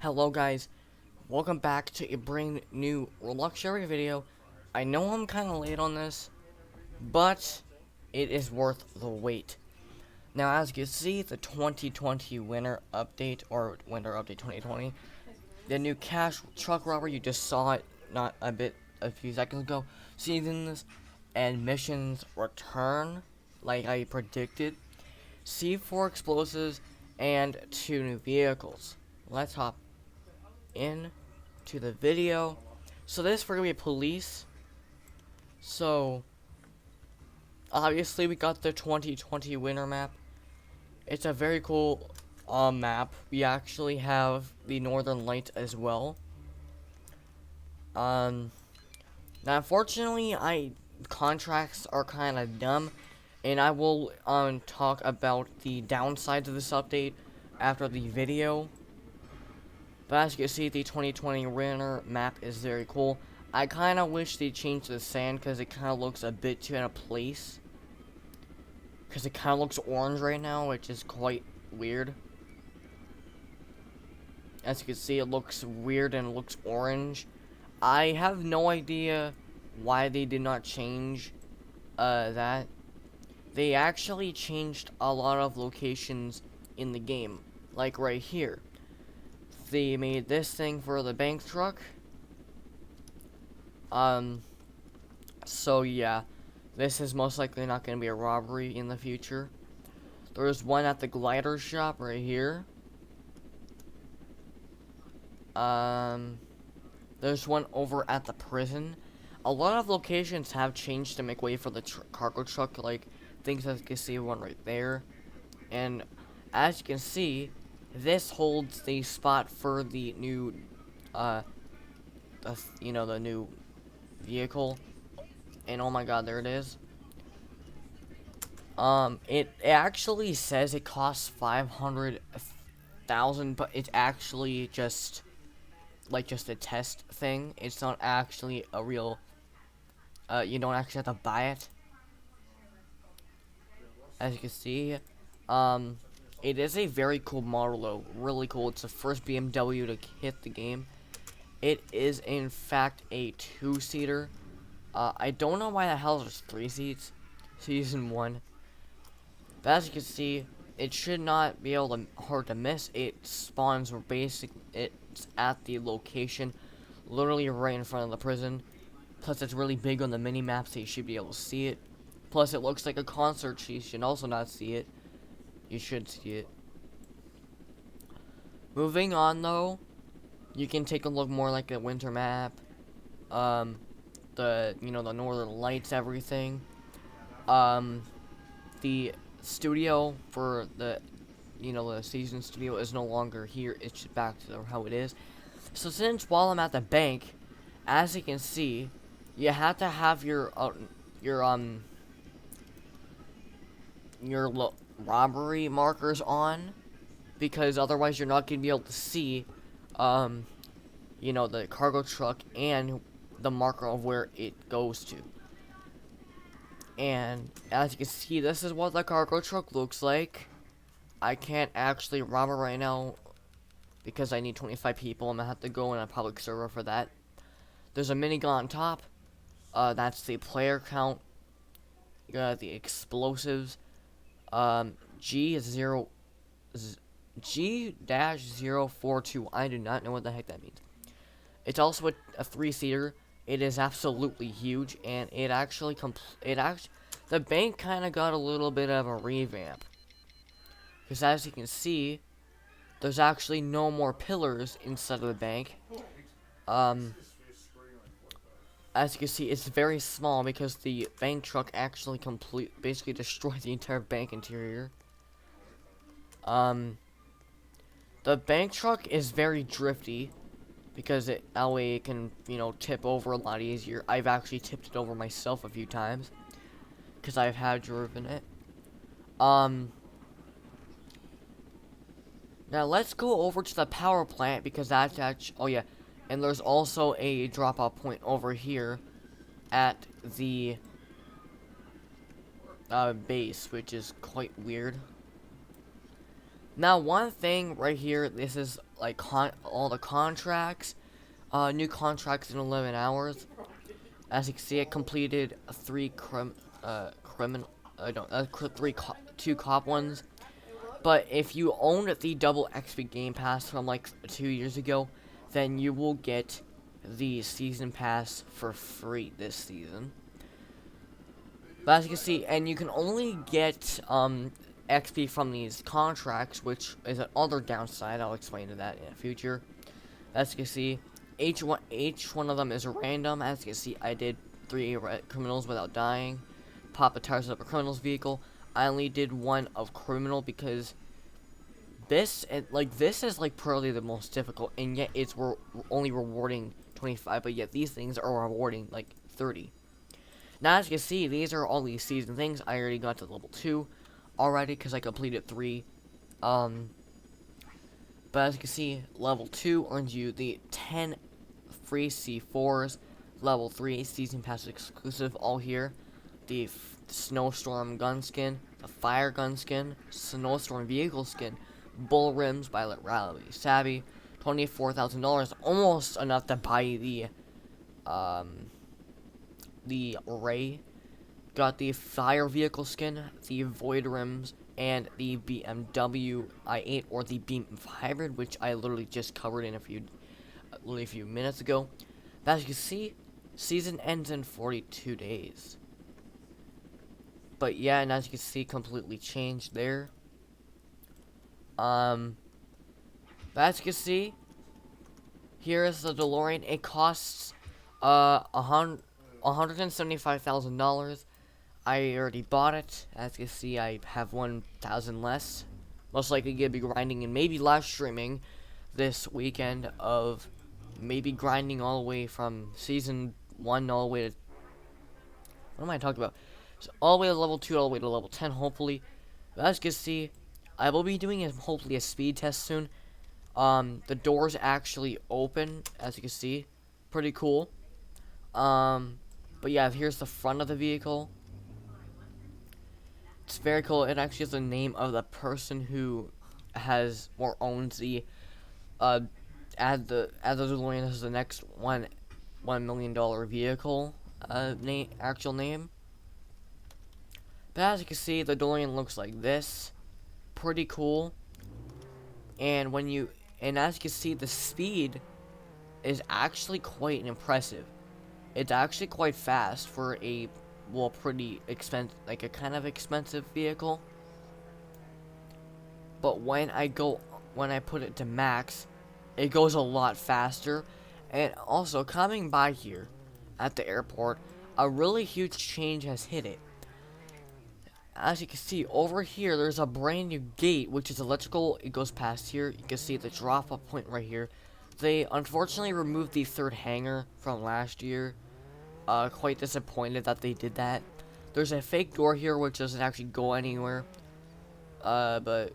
Hello guys, welcome back to a brand new Roblox sharing video. I know I'm kind of late on this, but it is worth the wait. Now as you can see, the 2020 winter update, or winter update 2020, the new cash truck robbery, you just saw it a few seconds ago, seasons and missions return, like I predicted, C4 explosives, and 2 new vehicles. Let's hop in to the video. So this is for gonna be police. So obviously we got the 2020 winter map. It's a very cool map. We actually have the Northern Lights as well. Now unfortunately contracts are kind of dumb, and I will talk about the downsides of this update after the video. But as you can see, the 2020 winter map is very cool. I kind of wish they changed the sand because it kind of looks a bit too out of place. Because it kind of looks orange right now, which is quite weird. As you can see, it looks weird and it looks orange. I have no idea why they did not change that. They actually changed a lot of locations in the game, like right here. They made this thing for the bank truck. So yeah, this is most likely not going to be a robbery in the future. There's one at the glider shop right here. There's one over at the prison. A lot of locations have changed to make way for the cargo truck, like things as you can see, one right there. And as you can see, this holds the spot for the new, the new vehicle. And oh my god, there it is. It actually says it costs 500,000, but it's actually just a test thing. It's not actually a real, you don't actually have to buy it. As you can see, it is a very cool model though, really cool. It's the first BMW to hit the game. It is in fact a 2-seater. I don't know why the hell there's 3 seats. Season 1. But as you can see, it should not be hard to miss. It spawns it's at the location, literally right in front of the prison. Plus it's really big on the mini map, so you should be able to see it. Plus it looks like a concert, so you should also not see it. You should see it. Moving on though, you can take a look more like a winter map. The Northern Lights, everything. The studio for the season studio is no longer here. It's just back to how it is. So since while I'm at the bank, as you can see, you have to have your robbery markers on, because otherwise you're not gonna be able to see the cargo truck and the marker of where it goes to. And as you can see, this is what the cargo truck looks like. I can't actually rob it right now because I need 25 people. I'm gonna have to go in a public server for that. There's a minigun on top. That's the player count. The explosives. G-042. I do not know what the heck that means. It's also a 3-seater. It is absolutely huge, and the bank kind of got a little bit of a revamp. Because as you can see, there's actually no more pillars inside of the bank. As you can see, it's very small because the bank truck actually basically destroyed the entire bank interior. The bank truck is very drifty, because that way it can, tip over a lot easier. I've actually tipped it over myself a few times, because I've had driven it. Now let's go over to the power plant, because that's actually, oh yeah, and there's also a drop-off point over here at the base, which is quite weird. Now, one thing right here, this is like all the contracts. New contracts in 11 hours. As you can see, I completed three two cop ones. But if you own the double XP Game Pass from like 2 years ago, then you will get the season pass for free this season. But as you can see, and you can only get XP from these contracts, which is another downside. I'll explain to that in the future. As you can see, each one of them is random. As you can see, I did 3 criminals without dying. Pop the tires of a criminal's vehicle. I only did 1 of criminal because this is like probably the most difficult, and yet it's only rewarding 25. But yet these things are rewarding like 30. Now, as you can see, these are all these season things. I already got to level 2 already because I completed 3. But as you can see, level 2 earns you the 10 free C4s. Level 3, season pass exclusive, all here. The snowstorm gun skin, the fire gun skin, snowstorm vehicle skin, bull rims by Rally Savvy, $24,000, almost enough to buy the array. Got the fire vehicle skin, the void rims, and the BMW i8 or the Beam Hybrid, which I literally just covered in a few minutes ago. But as you can see, season ends in 42 days. But yeah, and as you can see, completely changed there. But as you can see, here is the DeLorean. It costs $175,000. I already bought it. As you can see, I have 1,000 less. Most likely gonna be grinding and maybe live streaming this weekend of maybe grinding all the way from season 1 all the way to, what am I talking about? So all the way to level 2, all the way to level 10, hopefully. But as you can see, I will be doing hopefully a speed test soon. The doors actually open, as you can see. Pretty cool. But yeah, here's the front of the vehicle. It's very cool. It actually has the name of the person who has or owns the add the DeLorean as the next $1 million vehicle actual name. But as you can see, the DeLorean looks like this. Pretty cool. And as you can see, the speed is actually quite impressive. It's actually quite fast for a pretty expensive, like a kind of expensive vehicle. But when I put it to max, it goes a lot faster. And also, coming by here at the airport, a really huge change has hit it. As you can see, over here, there's a brand new gate, which is electrical. It goes past here. You can see the drop-off point right here. They unfortunately removed the 3rd hangar from last year. Quite disappointed that they did that. There's a fake door here, which doesn't actually go anywhere. But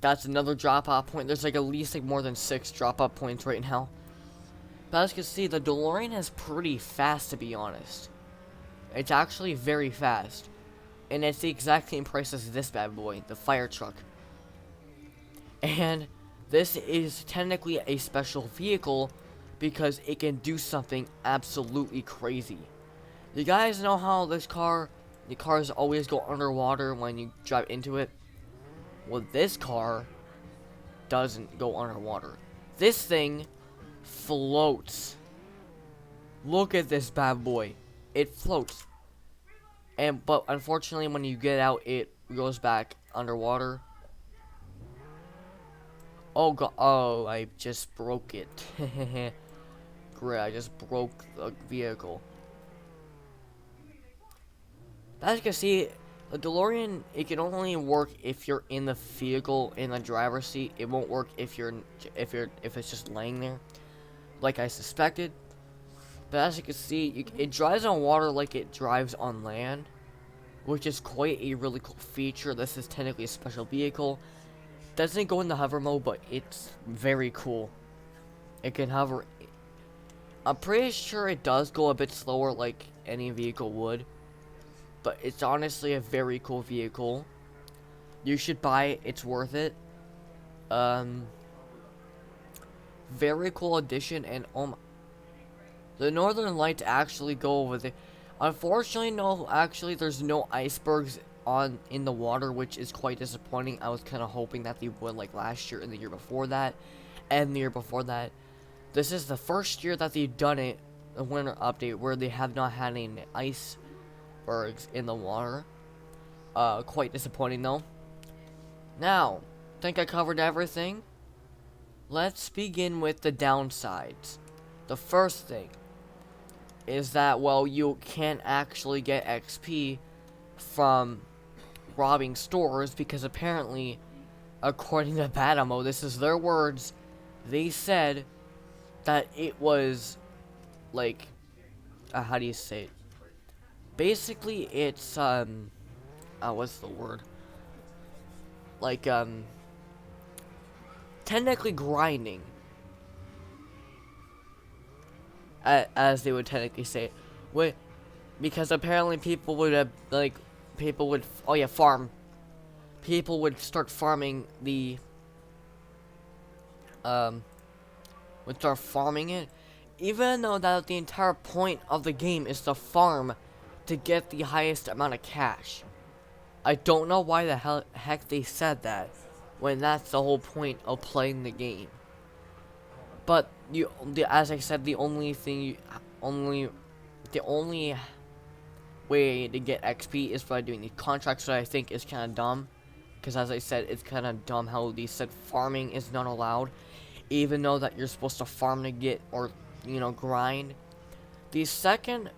that's another drop-off point. There's like at least like more than 6 drop-off points right now. But as you can see, the DeLorean is pretty fast, to be honest. It's actually very fast. And it's the exact same price as this bad boy, the fire truck. And this is technically a special vehicle because it can do something absolutely crazy. You guys know how the cars always go underwater when you drive into it? Well, this car doesn't go underwater. This thing floats. Look at this bad boy. It floats. But unfortunately, when you get out, it goes back underwater. Oh god! Oh, I just broke it. Great! I just broke the vehicle. As you can see, the DeLorean, it can only work if you're in the vehicle in the driver's seat. It won't work if it's just laying there, like I suspected. But as you can see, it drives on water like it drives on land, which is quite a really cool feature. This is technically a special vehicle. Doesn't go in the hover mode, but it's very cool. It can hover. I'm pretty sure it does go a bit slower like any vehicle would, but it's honestly a very cool vehicle. You should buy it. It's worth it. Very cool addition, and the Northern Lights actually go over there. Unfortunately, no. Actually, there's no icebergs in the water, which is quite disappointing. I was kind of hoping that they would, like last year and the year before that, and the year before that. This is the first year that they've done it, the winter update, where they have not had any icebergs in the water. Quite disappointing though. Now, think I covered everything. Let's begin with the downsides. The first thing is that, well, you can't actually get XP from robbing stores because apparently, according to Badamo, this is their words, they said that it was, like, how do you say it? Basically, it's, what's the word? Like, technically grinding. As they would technically say it. Because apparently people would, farm. People would start farming would start farming it. Even though that the entire point of the game is to farm to get the highest amount of cash. I don't know why the heck they said that, when that's the whole point of playing the game. But as I said, the only way to get XP is by doing these contracts, that I think is kind of dumb. Because as I said, it's kind of dumb how they said farming is not allowed, even though that you're supposed to farm to get, or grind. The second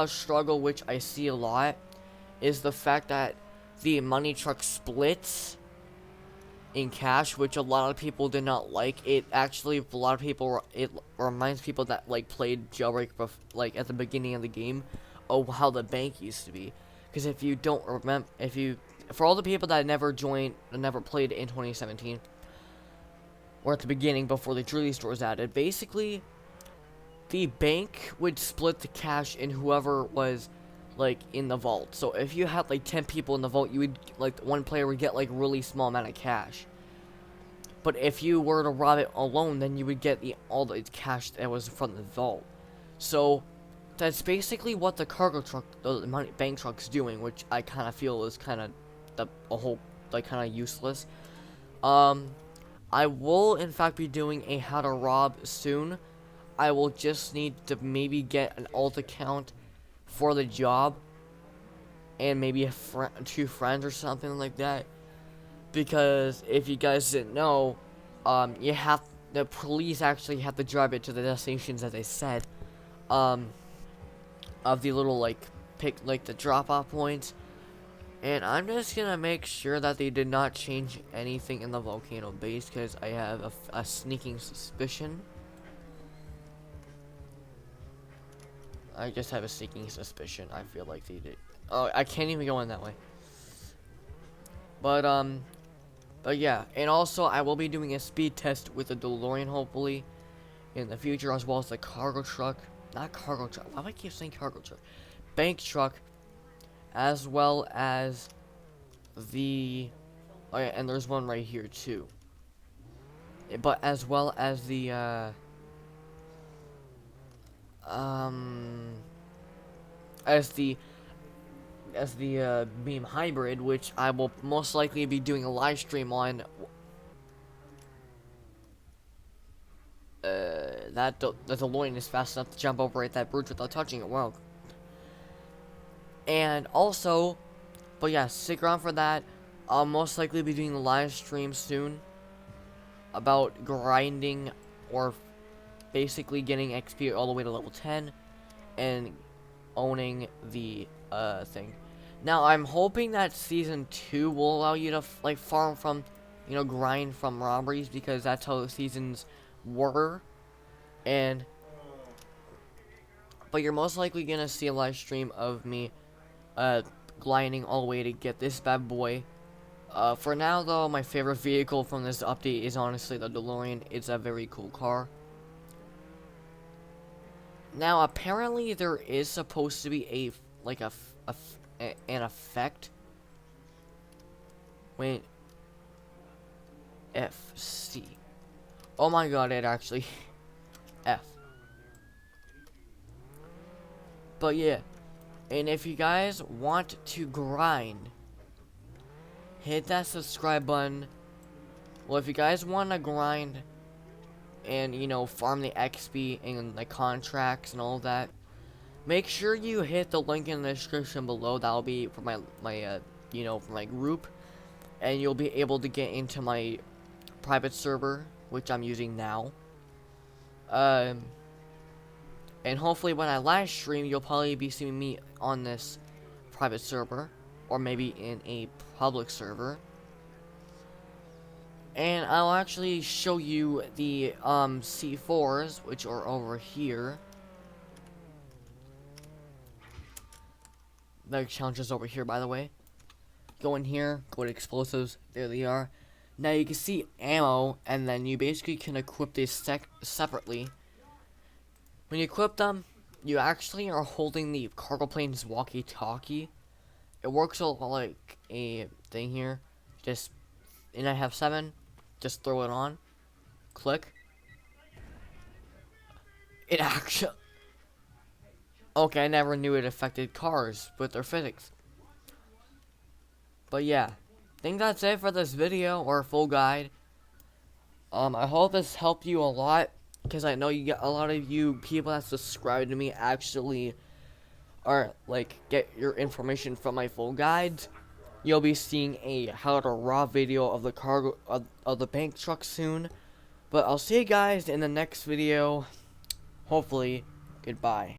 struggle, which I see a lot, is the fact that the money truck splits in cash, which a lot of people did not like. It actually, a lot of people, it reminds people that like played Jailbreak like at the beginning of the game, of how the bank used to be. Because if you don't remember, for all the people that never played in 2017, or at the beginning before the jewelry stores added, basically the bank would split the cash in whoever was like in the vault. So if you had like 10 people in the vault, you would, like, one player would get like really small amount of cash. But if you were to rob it alone, then you would get all the cash that was from the vault. So that's basically what the cargo truck, the bank truck's doing, which I kind of feel is kind of a whole, like, kind of useless. I will in fact be doing a how to rob soon. I will just need to maybe get an alt account for the job, and maybe two friends or something like that. Because if you guys didn't know, the police actually have to drive it to the destinations, as they said, of the little the drop off points. And I'm just gonna make sure that they did not change anything in the volcano base, because I have a sneaking suspicion. I just have a sneaking suspicion. I feel like they did. Oh, I can't even go in that way. But yeah. And also, I will be doing a speed test with the DeLorean, hopefully, in the future, as well as the cargo truck. Not cargo truck. Why do I keep saying cargo truck? Bank truck. As well as the... Oh, yeah, and there's one right here, too. But as well as the, as the Beam Hybrid, which I will most likely be doing a live stream on. The DeLorean is fast enough to jump over at that bridge without touching it. Wow. And also, but yeah, stick around for that. I'll most likely be doing a live stream soon about grinding, or basically getting XP all the way to level 10 and owning the thing. Now, I'm hoping that Season 2 will allow you to, like, farm from, grind from robberies, because that's how the seasons were. But you're most likely gonna see a live stream of me, gliding all the way to get this bad boy. For now, though, my favorite vehicle from this update is honestly the DeLorean. It's a very cool car. Now, apparently, there is supposed to be an effect Wait. FC. Oh my god, it actually F. But yeah, and if you guys want to grind, hit that subscribe button. Well, if you guys want to grind and, you know, farm the XP and the contracts and all that, make sure you hit the link in the description below. That'll be for my you know, for my group, and you'll be able to get into my private server, which I'm using now. And hopefully when I live stream, you'll probably be seeing me on this private server, or maybe in a public server. And I'll actually show you the C4s, which are over here. The challenges over here, by the way. Go in here, go to explosives. There they are. Now you can see ammo, and then you basically can equip these separately. When you equip them, you actually are holding the cargo plane's walkie-talkie. It works a lot like a thing here. Just, and I have 7. Just throw it on. Click. It actually... Okay, I never knew it affected cars with their physics. But yeah, I think that's it for this video, or full guide. I hope this helped you a lot, because I know you get a lot of you people that subscribe to me actually are like get your information from my full guides. You'll be seeing a how to rob video of the cargo of the bank truck soon. But I'll see you guys in the next video. Hopefully, goodbye.